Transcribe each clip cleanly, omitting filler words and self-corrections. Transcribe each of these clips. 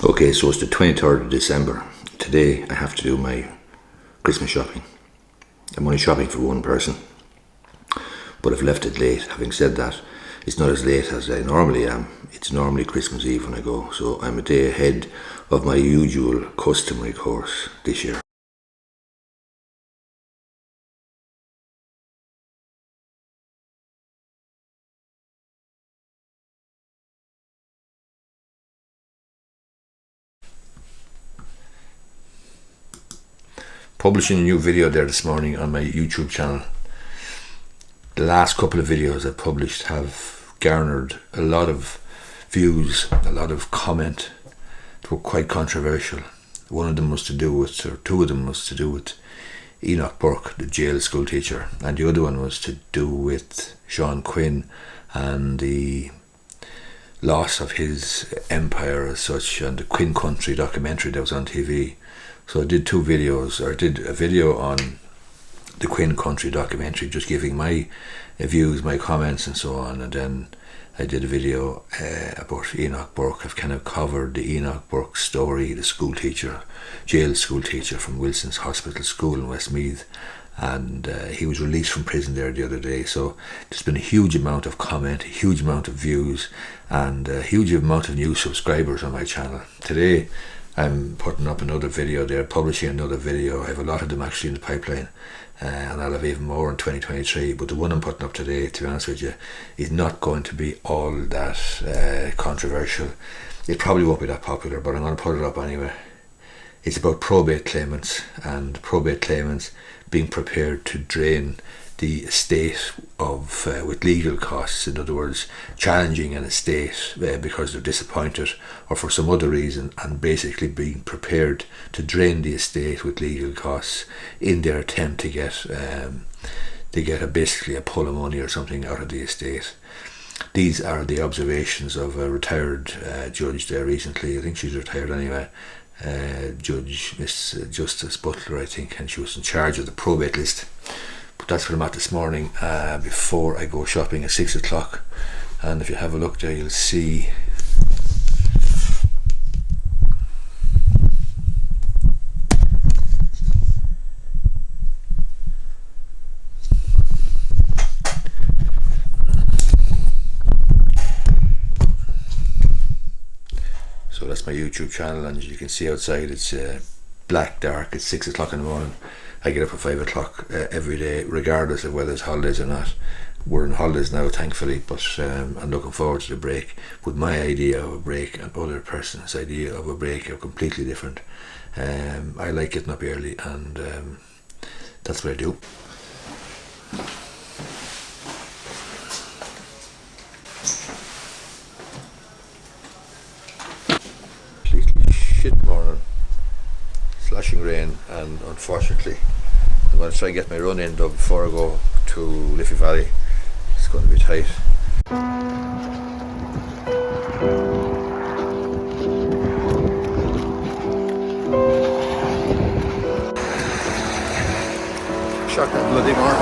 Okay, so it's the 23rd of December. Today I have to do my Christmas shopping. I'm only shopping for one person, but I've left it late. Having said that, it's not as late as I normally am. It's normally Christmas Eve when I go, so I'm a day ahead of my usual customary course this year. Publishing a new video there this morning on my YouTube channel. The last couple of videos I published have garnered a lot of views, a lot of comment. They were quite controversial. One of them was to do with, or two of them was to do with Enoch Burke, the jail school teacher, and the other one was to do with Sean Quinn and the loss of his empire as such, and the Quinn Country documentary that was on TV. So I did two videos, or I did a video on the Quinn Country documentary, just giving my views, my comments and so on, and then I did a video about Enoch Burke. I've kind of covered the Enoch Burke story, the school teacher, jail school teacher from Wilson's Hospital School in Westmeath, and he was released from prison there the other day. So there's been a huge amount of comment, a huge amount of views, and a huge amount of new subscribers on my channel. Today I'm putting up another video there, publishing another video. I have a lot of them actually in the pipeline, and I'll have even more in 2023, but the one I'm putting up today, to be honest with you, is not going to be all that controversial. It probably won't be that popular, but I'm going to put it up anyway. It's about probate claimants, and probate claimants being prepared to drain the estate of with legal costs. In other words, challenging an estate because they're disappointed or for some other reason, and basically being prepared to drain the estate with legal costs in their attempt to get basically a pull of money or something out of the estate. These are the observations of a retired judge there recently. I think she's retired anyway. Judge Miss Justice Butler, I think, and she was in charge of the probate list. But that's where I'm at this morning before I go shopping at 6 o'clock. And if you have a look there, you'll see so that's my YouTube channel, and as you can see outside, it's black dark. It's 6 o'clock in the morning. I get up at 5 o'clock every day, regardless of whether it's holidays or not. We're on holidays now, thankfully, but I'm looking forward to the break. But my idea of a break and other person's idea of a break are completely different. I like getting up early, and that's what I do. Completely shit morning. Slashing rain, and unfortunately I'm going to try and get my run in though before I go to Liffey Valley. It's going to be tight. Shock that bloody mark.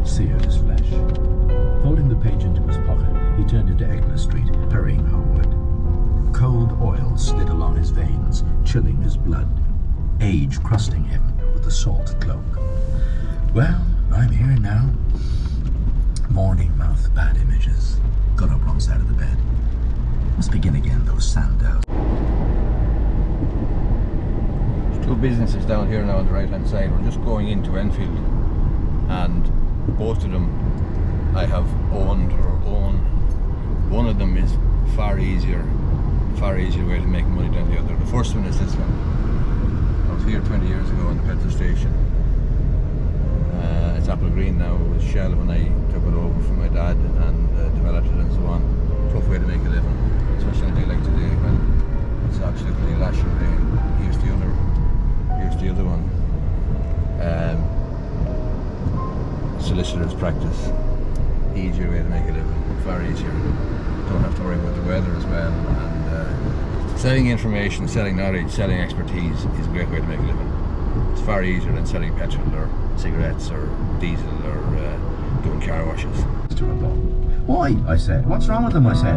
Seared his flesh. Folding the page into his pocket, he turned into Eckler Street, hurrying homeward. Cold oil slid along his veins, chilling his blood, age crusting him with a salt cloak. Well, I'm here now. Morning mouth, bad images. Got up wrong side of the bed. Must begin again, those Sandows. There's two businesses down here now on the right hand side. We're just going into Enfield, and both of them I have owned or own. One of them is far easier way to make money than the other. The first one is this one. I was here 20 years ago on the petrol station. It's Apple Green now. It was Shell when I took it over from my dad and developed it and so on. Tough way to make a living, especially on a day like today when it's absolutely lashing rain. Here's the other one. bachelor's practice. Easier way to make a living, far easier. Don't have to worry about the weather as well. And selling information, selling knowledge, selling expertise is a great way to make a living. It's far easier than selling petrol or cigarettes or diesel or doing car washes. Why? I said. What's wrong with them? I said.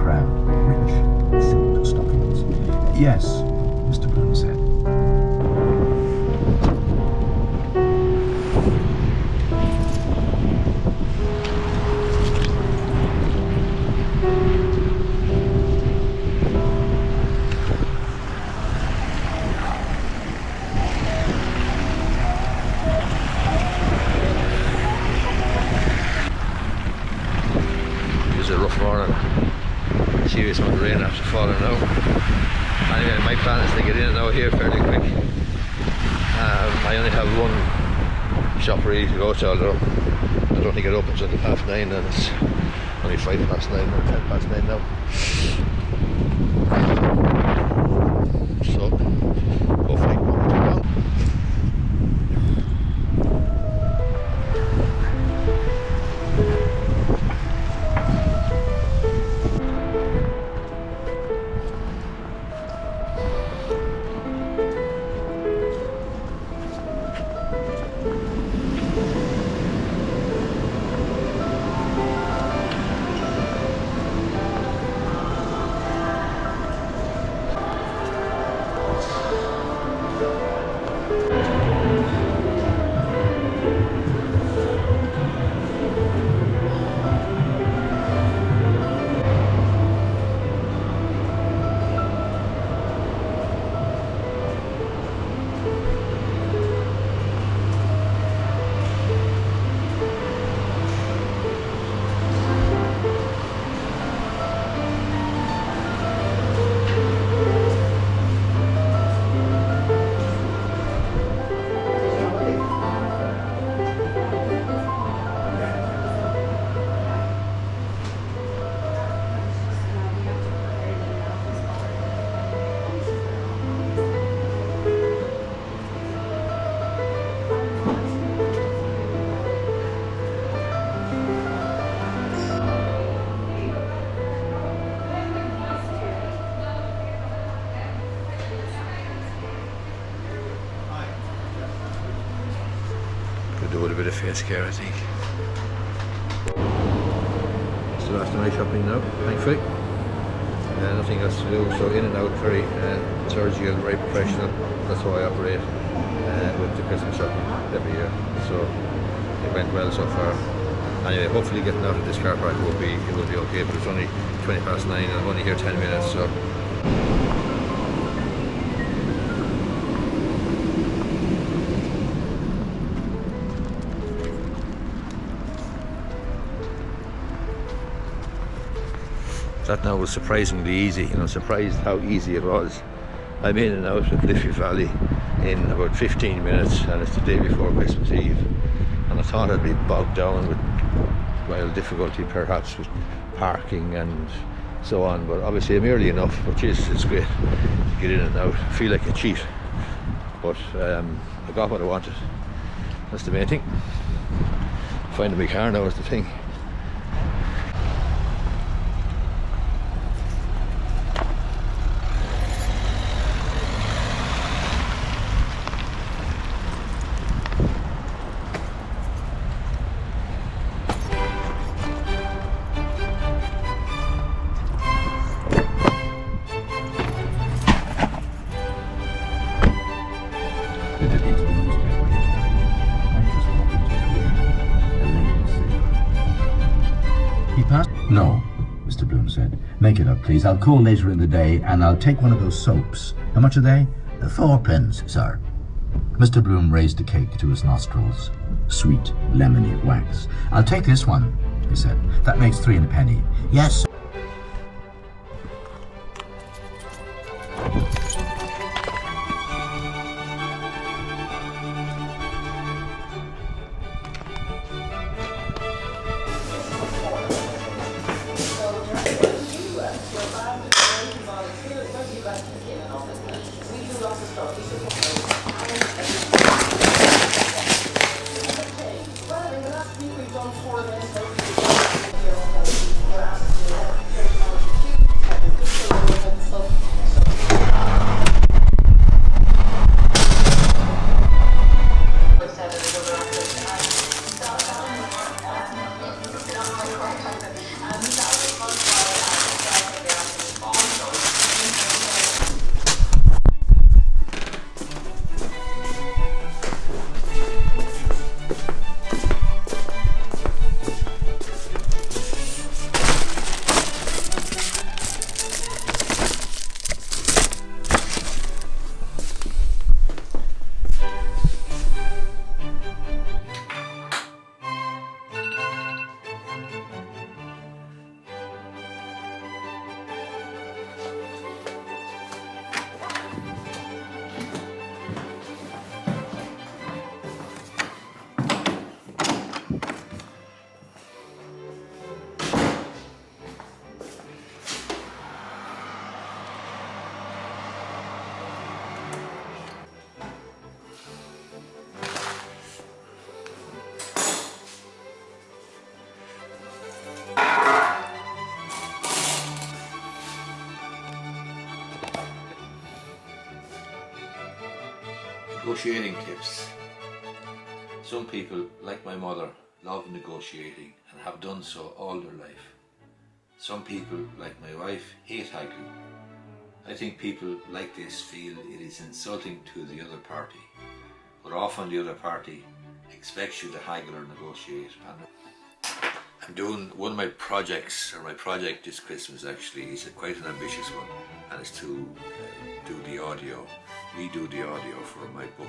Proud, rich, silk stockings. Yes, Mr. Bloom said. A rough morning, serious amount of rain after falling out. Anyway, my plan is to get in and out here fairly quick. I only have one shop really to go to, although I don't think it opens until 9:30, and it's only 9:05 or 9:10 now. So hopefully it won't be too long. Could do with a bit of face care, I think. It's the last of my shopping now, thankfully. Nothing else to do, so in and out, very surgical, very professional. That's how I operate with the Christmas shopping every year. So it went well so far. Anyway, hopefully getting out of this car park will be okay, but it's only 9:20 and I'm only here 10 minutes, so. That now was surprisingly easy, surprised how easy it was. I'm in and out of Liffey Valley in about 15 minutes, and it's the day before Christmas Eve. And I thought I'd be bogged down with, difficulty perhaps with parking and so on, but obviously I'm early enough, which is, it's great to get in and out. I feel like a cheat, but I got what I wanted. That's the main thing. Finding my car now is the thing. No, Mr. Bloom said. Make it up, please. I'll call later in the day and I'll take one of those soaps. How much are they? 4p, sir. Mr. Bloom raised a cake to his nostrils. Sweet, lemony wax. I'll take this one, he said. That makes 3 and a penny. Yes. Negotiating tips. Some people, like my mother, love negotiating and have done so all their life. Some people, like my wife, hate haggling. I think people like this feel it is insulting to the other party, but often the other party expects you to haggle or negotiate. And I'm doing one of my projects, or my project this Christmas actually, is quite an ambitious one, and it's to do the audio, redo the audio for my book,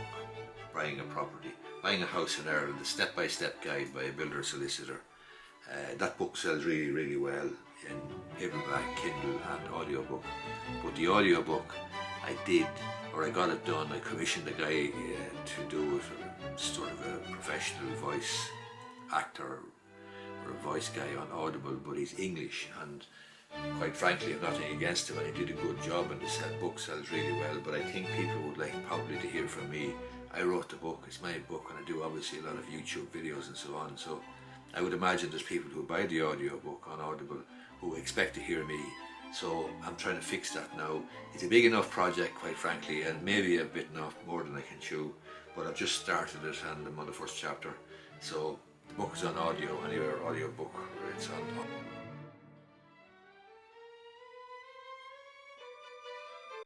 Buying a Property, Buying a House in Ireland, a step-by-step guide by a builder solicitor. That book sells really, really well in paperback, Kindle and audiobook. But the audiobook I got it done. I commissioned a guy to do it, sort of a professional voice actor or a voice guy on Audible, but he's English, and quite frankly I've nothing against him, and he did a good job, and this book sells really well. But I think people would like probably to hear from me. I wrote the book, it's my book, and I do obviously a lot of YouTube videos and so on, so I would imagine there's people who buy the audiobook on Audible who expect to hear me. So I'm trying to fix that now. It's a big enough project, quite frankly, and maybe a bit enough more than I can chew, but I've just started it and I'm on the first chapter. So the book is on audio, anywhere audiobook, it's on